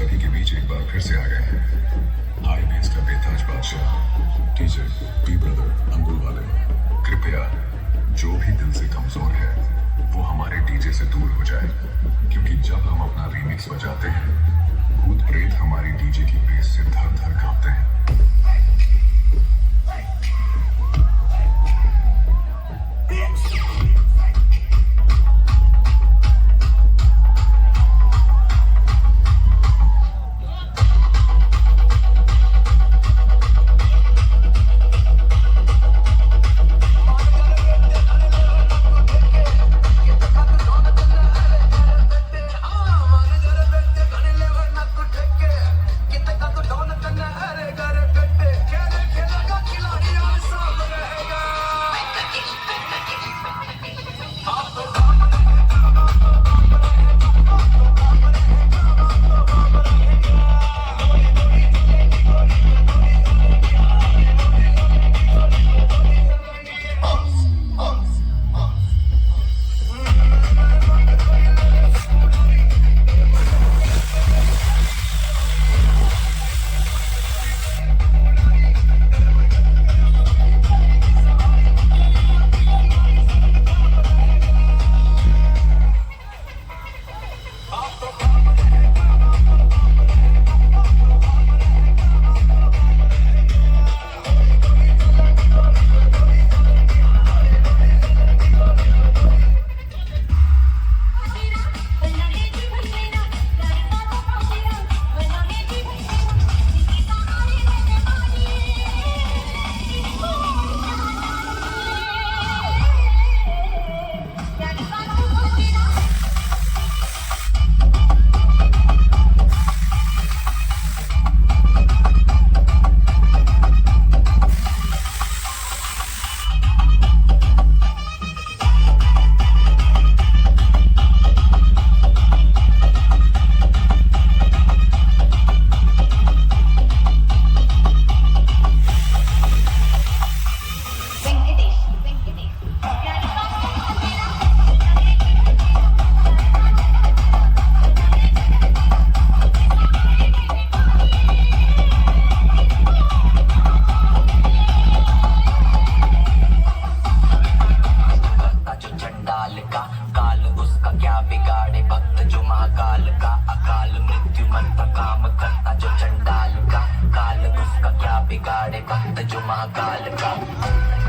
सभी के बीच एक बार फिर से आ गए हैं हाई बेस का बेताज बादशाह डीजे बी ब्रदर अंगुल वाले। कृपया जो भी दिल से कमजोर है वो हमारे डीजे से दूर हो जाए, क्योंकि जब हम अपना रीमिक्स बजाते हैं भूत प्रेत हमारी डीजे की बेस से धर धर कांपते हैं। काल उसका क्या बिगाड़े भक्त जो महाकाल का अकाल मृत्यु मंत्र काम करता जो चंडाल का काल उसका क्या बिगाड़े भक्त जो महाकाल का।